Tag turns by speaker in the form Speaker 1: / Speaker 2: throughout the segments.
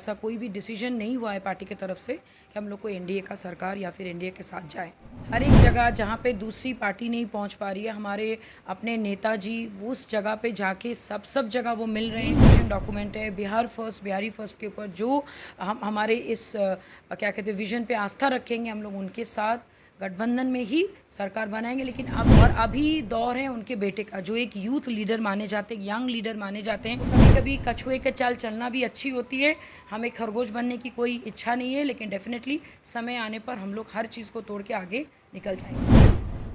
Speaker 1: ऐसा कोई भी डिसीजन नहीं हुआ है पार्टी की तरफ से कि हम लोग को एनडीए का सरकार या फिर एनडीए के साथ जाए। हर एक जगह जहाँ पे दूसरी पार्टी नहीं पहुँच पा रही है, हमारे अपने नेताजी उस जगह पे जाके सब जगह वो मिल रहे हैं। विजन डॉक्यूमेंट है बिहार फर्स्ट, बिहारी फर्स्ट के ऊपर जो हम हमारे इस क्या कहते हैं विजन पे आस्था रखेंगे, हम लोग उनके साथ गठबंधन में ही सरकार बनाएंगे। लेकिन अब और अभी दौर है उनके बेटे का, जो एक यूथ लीडर माने जाते हैं, यंग लीडर माने जाते हैं। कभी कभी कछुए के चाल चलना भी अच्छी होती है। हमें खरगोश बनने की कोई इच्छा नहीं है, लेकिन डेफिनेटली समय आने पर हम लोग हर चीज़ को तोड़ के आगे निकल जाएंगे।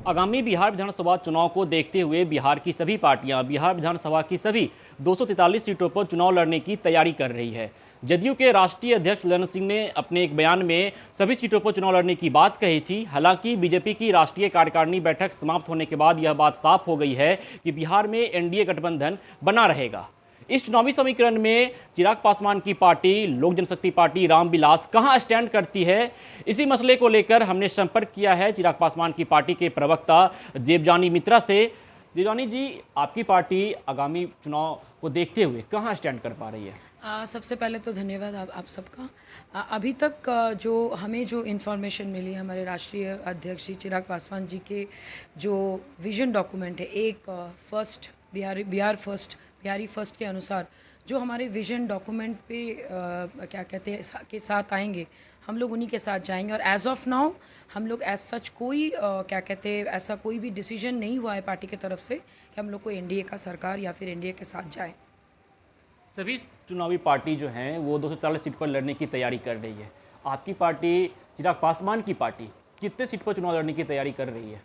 Speaker 2: आगामी बिहार विधानसभा चुनाव को देखते हुए बिहार की सभी पार्टियां बिहार विधानसभा की सभी 243 सीटों पर चुनाव लड़ने की तैयारी कर रही है। जदयू के राष्ट्रीय अध्यक्ष ललन सिंह ने अपने एक बयान में सभी सीटों पर चुनाव लड़ने की बात कही थी। हालांकि बीजेपी की राष्ट्रीय कार्यकारिणी बैठक समाप्त होने के बाद यह बात साफ हो गई है कि बिहार में एनडीए गठबंधन बना रहेगा। इस चुनावी समीकरण में चिराग पासवान की पार्टी लोक जनशक्ति पार्टी रामविलास कहां स्टैंड करती है, इसी मसले को लेकर हमने संपर्क किया है चिराग पासवान की पार्टी के प्रवक्ता देवजानी मित्रा से। देवजानी जी, आपकी पार्टी आगामी चुनाव को देखते हुए कहां स्टैंड कर पा रही है?
Speaker 1: सबसे पहले तो धन्यवाद आप सबका। अभी तक जो हमें जो इन्फॉर्मेशन मिली हमारे राष्ट्रीय अध्यक्ष जी चिराग पासवान जी के जो विजन डॉक्यूमेंट है, एक फर्स्ट बिहारी फर्स्ट के अनुसार जो हमारे विजन डॉक्यूमेंट पे क्या कहते हैं के साथ आएंगे, हम लोग उन्हीं के साथ जाएंगे। और एज ऑफ नाउ हम लोग एज सच कोई क्या कहते हैं ऐसा कोई भी डिसीजन नहीं हुआ है पार्टी की तरफ से कि हम लोग को एनडीए का सरकार या फिर एनडीए के साथ जाए।
Speaker 2: सभी चुनावी पार्टी जो हैं वो 243 सीट पर लड़ने की तैयारी कर रही है। आपकी पार्टी चिराग पासवान की पार्टी कितने सीट पर चुनाव लड़ने की तैयारी कर रही है?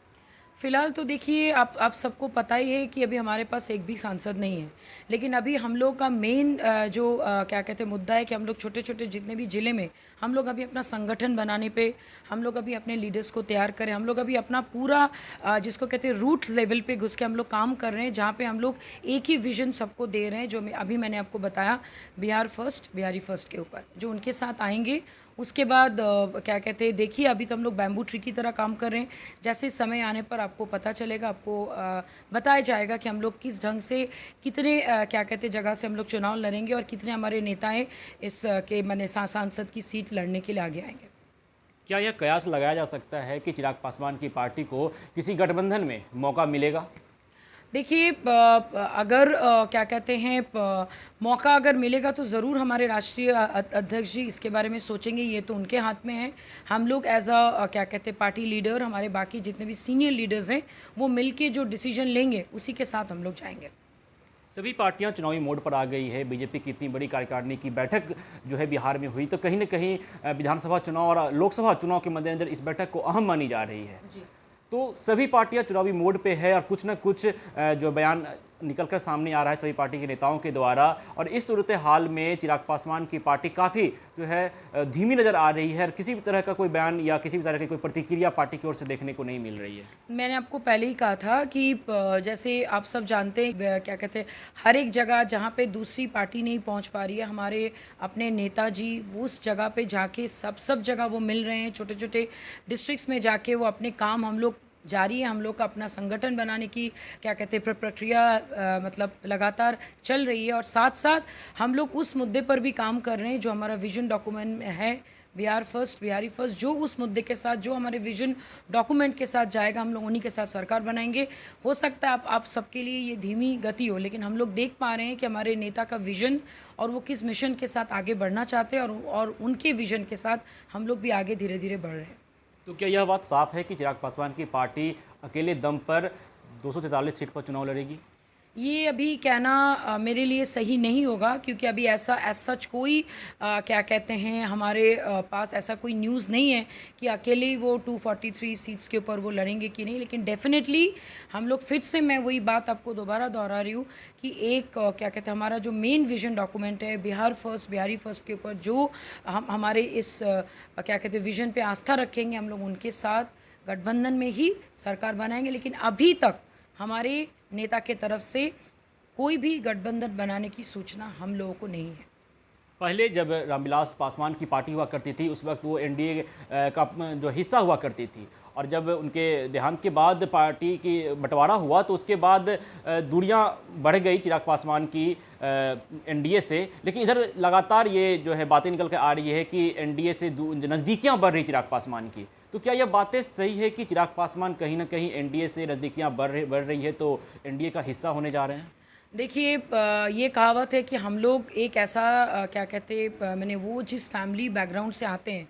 Speaker 1: फिलहाल तो देखिए, आप सबको पता ही है कि अभी हमारे पास एक भी सांसद नहीं है। लेकिन अभी हम लोग का मेन जो क्या कहते हैं मुद्दा है कि हम लोग छोटे-छोटे जितने भी ज़िले में हम लोग अभी अपना संगठन बनाने पे, हम लोग अभी अपने लीडर्स को तैयार करें। हम लोग अभी अपना पूरा जिसको कहते हैं रूट लेवल पे घुस के हम लोग काम कर रहे हैं, जहाँ पे हम लोग एक ही विज़न सबको दे रहे हैं, जो मैंने आपको बताया बिहार फर्स्ट, बिहारी फर्स्ट के ऊपर। जो उनके साथ आएँगे, उसके बाद क्या कहते हैं देखिए, अभी तो हम लोग बैम्बू ट्री की तरह काम कर रहे हैं। जैसे समय आने पर आपको पता चलेगा, आपको बताया जाएगा कि हम लोग किस ढंग से कितने क्या कहते हैं जगह से हम लोग चुनाव लड़ेंगे और कितने हमारे नेता हैं इस के माने सांसद की सीट लड़ने के लिए आगे आएंगे।
Speaker 2: क्या यह कयास लगाया जा सकता है कि चिराग पासवान की पार्टी को किसी गठबंधन में मौका मिलेगा?
Speaker 1: देखिए, अगर क्या कहते हैं मौका अगर मिलेगा तो ज़रूर हमारे राष्ट्रीय अध्यक्ष जी इसके बारे में सोचेंगे। ये तो उनके हाथ में है। हम लोग एज क्या कहते हैं पार्टी लीडर, हमारे बाकी जितने भी सीनियर लीडर्स हैं, वो मिलके जो डिसीजन लेंगे उसी के साथ हम लोग जाएंगे।
Speaker 2: सभी पार्टियां चुनावी मोड पर आ गई है। बीजेपी की इतनी बड़ी कार्यकारिणी की बैठक जो है बिहार में हुई, तो कहीं ना कहीं विधानसभा चुनाव और लोकसभा चुनाव के मद्देनजर इस बैठक को अहम मानी जा रही है।
Speaker 1: जी।
Speaker 2: तो सभी पार्टियां चुनावी मोड पे है और कुछ ना कुछ जो बयान निकलकर सामने आ रहा है सभी पार्टी के नेताओं के द्वारा, और इस सूरत हाल में चिराग पासवान की पार्टी काफ़ी जो है धीमी नज़र आ रही है और किसी भी तरह का कोई बयान या किसी भी तरह की कोई प्रतिक्रिया पार्टी की ओर से देखने को नहीं मिल रही है।
Speaker 1: मैंने आपको पहले ही कहा था कि जैसे आप सब जानते हैं क्या कहते हैं हर एक जगह जहाँ पे दूसरी पार्टी नहीं पहुँच पा रही है, हमारे अपने नेताजी उस जगह पे जाके सब जगह वो मिल रहे हैं। छोटे-छोटे डिस्ट्रिक्ट्स में जाके वो अपने काम हम लोग जारी है। हम लोग का अपना संगठन बनाने की क्या कहते हैं प्रक्रिया मतलब लगातार चल रही है। और साथ-साथ हम लोग उस मुद्दे पर भी काम कर रहे हैं जो हमारा विज़न डॉक्यूमेंट में है, बिहार फर्स्ट, बिहारी फर्स्ट। जो उस मुद्दे के साथ जो हमारे विजन डॉक्यूमेंट के साथ जाएगा, हम लोग उन्हीं के साथ सरकार बनाएंगे। हो सकता है आप सबके लिए ये धीमी गति हो, लेकिन हम लोग देख पा रहे हैं कि हमारे नेता का विजन और वो किस मिशन के साथ आगे बढ़ना चाहते हैं, और उनके विजन के साथ हम लोग भी आगे धीरे धीरे बढ़ रहे हैं।
Speaker 2: तो क्या यह बात साफ है कि चिराग पासवान की पार्टी अकेले दम पर 243 सीट पर चुनाव लड़ेगी?
Speaker 1: ये अभी कहना मेरे लिए सही नहीं होगा, क्योंकि अभी ऐसा एज सच कोई क्या कहते हैं हमारे पास ऐसा कोई न्यूज़ नहीं है कि अकेले ही वो 243 सीट्स के ऊपर वो लड़ेंगे कि नहीं। लेकिन डेफिनेटली हम लोग फिर से, मैं वही बात आपको दोबारा दोहरा रही हूँ कि एक क्या कहते हैं हमारा जो मेन विजन डॉक्यूमेंट है बिहार फर्स्ट, बिहारी फर्स्ट के ऊपर जो हम हमारे इस क्या कहते हैं विजन पे आस्था रखेंगे, हम लोग उनके साथ गठबंधन में ही सरकार बनाएंगे। लेकिन अभी तक हमारे नेता के तरफ से कोई भी गठबंधन बनाने की सूचना हम लोगों को नहीं है।
Speaker 2: पहले जब रामविलास पासवान की पार्टी हुआ करती थी उस वक्त वो एनडीए का जो हिस्सा हुआ करती थी, और जब उनके देहांत के बाद पार्टी की बंटवारा हुआ तो उसके बाद दूरियां बढ़ गई चिराग पासवान की एनडीए से। लेकिन इधर लगातार ये जो है बातें निकल कर आ रही है कि एनडीए से नज़दीकियां बढ़ रही चिराग पासवान की। तो क्या यह बातें सही है कि चिराग पासवान कहीं ना कहीं एनडीए से नज़दीकियां बढ़ रही है, तो एनडीए का हिस्सा होने जा रहे हैं?
Speaker 1: देखिए, ये कहावत है कि हम लोग एक ऐसा क्या कहते मैंने वो जिस फैमिली बैकग्राउंड से आते हैं,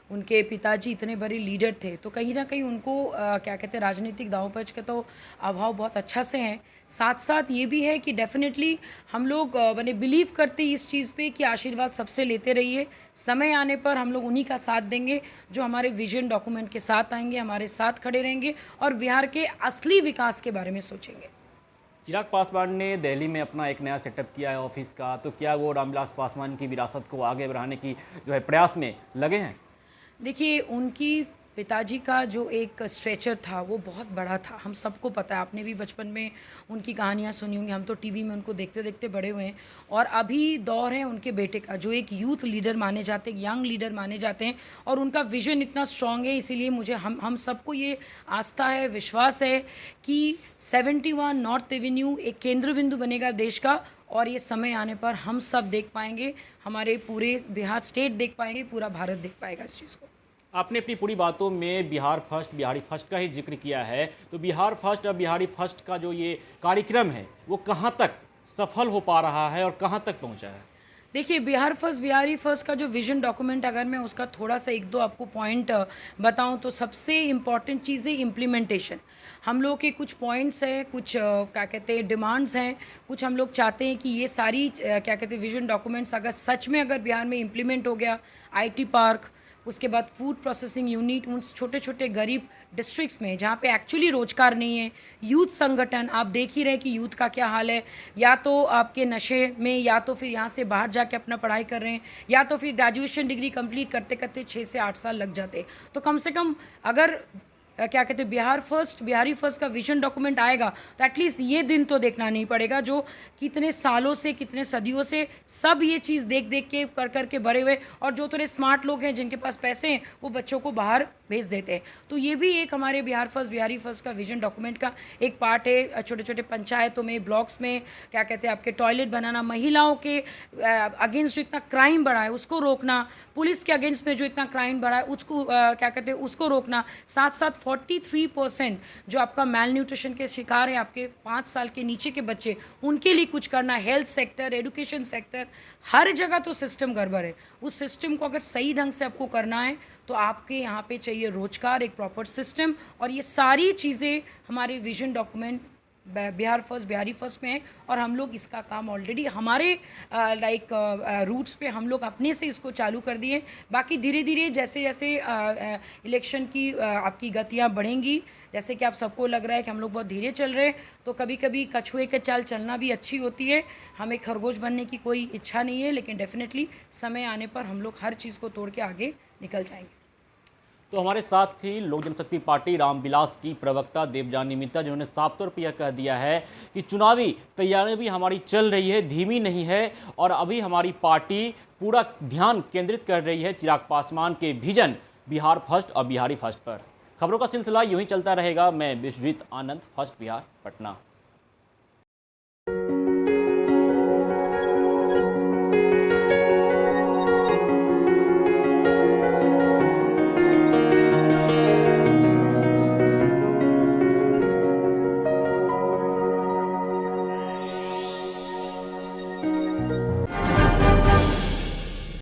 Speaker 1: उनके पिताजी इतने बड़े लीडर थे, तो कहीं ना कहीं उनको क्या कहते हैं राजनीतिक दांव-पेच का तो अभाव बहुत अच्छा से है। साथ साथ ये भी है कि डेफिनेटली हम लोग मैंने बिलीव करते इस चीज़ पे कि आशीर्वाद सबसे लेते रहिए। समय आने पर हम लोग उन्हीं का साथ देंगे जो हमारे विजन डॉक्यूमेंट के साथ आएंगे, हमारे साथ खड़े रहेंगे और बिहार के असली विकास के बारे में सोचेंगे।
Speaker 2: चिराग पासवान ने दिल्ली में अपना एक नया सेटअप किया है ऑफिस का, तो क्या वो रामविलास पासवान की विरासत को आगे बढ़ाने की जो है प्रयास में लगे हैं?
Speaker 1: देखिए, उनकी पिताजी का जो एक स्ट्रेचर था वो बहुत बड़ा था, हम सबको पता है। आपने भी बचपन में उनकी कहानियाँ सुनी होंगी, हम तो टीवी में उनको देखते-देखते बड़े हुए हैं। और अभी दौर है उनके बेटे का, जो एक यूथ लीडर माने जाते हैं, यंग लीडर माने जाते हैं, और उनका विज़न इतना स्ट्रॉन्ग है, इसीलिए मुझे हम सबको ये आस्था है, विश्वास है कि 71 नॉर्थ एवेन्यू एक केंद्र बिंदु बनेगा देश का, और ये समय आने पर हम सब देख पाएँगे, हमारे पूरे बिहार स्टेट देख पाएँगे, पूरा भारत देख पाएगा इस चीज़ को।
Speaker 2: आपने अपनी पूरी बातों में बिहार फर्स्ट, बिहारी फर्स्ट का ही जिक्र किया है, तो बिहार फर्स्ट और बिहारी फर्स्ट का जो ये कार्यक्रम है वो कहाँ तक सफल हो पा रहा है और कहाँ तक पहुँचा है?
Speaker 1: देखिए, बिहार फर्स्ट बिहारी फर्स्ट का जो विज़न डॉक्यूमेंट, अगर मैं उसका थोड़ा-सा 1-2 आपको पॉइंट बताऊँ, तो सबसे इम्पॉर्टेंट चीज़ है इम्प्लीमेंटेशन। हम लोग के कुछ पॉइंट्स हैं, कुछ क्या कहते हैं डिमांड्स हैं, कुछ हम लोग चाहते हैं कि ये सारी क्या कहते हैं विज़न डॉक्यूमेंट्स अगर सच में अगर बिहार में इम्प्लीमेंट हो गया, आईटी पार्क, उसके बाद फूड प्रोसेसिंग यूनिट उन छोटे-छोटे गरीब डिस्ट्रिक्ट्स में जहाँ पे एक्चुअली रोज़गार नहीं है, यूथ संगठन आप देख ही रहे हैं कि यूथ का क्या हाल है, या तो आपके नशे में, या तो फिर यहाँ से बाहर जाके अपना पढ़ाई कर रहे हैं, या तो फिर ग्रेजुएशन डिग्री कंप्लीट करते-करते 6 से 8 साल लग जाते हैं। तो कम से कम अगर क्या कहते हैं बिहार फर्स्ट बिहारी फर्स्ट का विजन डॉक्यूमेंट आएगा, तो एटलीस्ट ये दिन तो देखना नहीं पड़ेगा जो कितने सालों से, कितने सदियों से सब ये चीज़ देख देख के कर कर के बड़े हुए, और जो थोड़े स्मार्ट लोग हैं जिनके पास पैसे हैं वो बच्चों को बाहर भेज देते हैं। तो ये भी एक हमारे बिहार फर्स्ट बिहारी फर्स्ट का विजन डॉक्यूमेंट का एक पार्ट है। छोटे छोटे पंचायतों में, ब्लॉक्स में क्या कहते हैं आपके टॉयलेट बनाना, महिलाओं के अगेंस्ट जो इतना क्राइम बढ़ा है उसको रोकना, पुलिस के अगेंस्ट में जो इतना क्राइम बढ़ा है उसको क्या कहते हैं उसको रोकना। साथ साथ 43% जो आपका मेल न्यूट्रिशन के शिकार है, आपके 5 साल के नीचे के बच्चे, उनके लिए कुछ करना। हेल्थ सेक्टर, एजुकेशन सेक्टर, हर जगह तो सिस्टम गड़बड़ है। उस सिस्टम को अगर सही ढंग से आपको करना है तो आपके यहाँ पे चाहिए रोजगार, एक प्रॉपर सिस्टम, और ये सारी चीज़ें हमारे vision document Bihar first Bihari first में है। और हम लोग इसका काम ऑलरेडी हमारे रूट्स पे हम लोग अपने से इसको चालू कर दिए। बाकी धीरे धीरे जैसे जैसे इलेक्शन की आपकी गतियाँ बढ़ेंगी, जैसे कि आप सबको लग रहा है कि हम लोग बहुत धीरे चल रहे हैं, तो कभी कभी कछुए के चाल चलना भी अच्छी होती है। हमें खरगोश बनने की कोई इच्छा नहीं है, लेकिन डेफिनेटली समय आने पर हम लोग हर चीज़ को तोड़ के आगे निकल जाएंगे।
Speaker 2: तो हमारे साथ थी लोक जनशक्ति पार्टी रामविलास की प्रवक्ता देवजानी मित्ता, जिन्होंने साफ तौर पर यह कह दिया है कि चुनावी तैयारी भी हमारी चल रही है, धीमी नहीं है, और अभी हमारी पार्टी पूरा ध्यान केंद्रित कर रही है चिराग पासवान के विजन बिहार फर्स्ट और बिहारी फर्स्ट पर। खबरों का सिलसिला यूं ही चलता रहेगा। मैं विश्वजीत आनंद, फर्स्ट बिहार, पटना।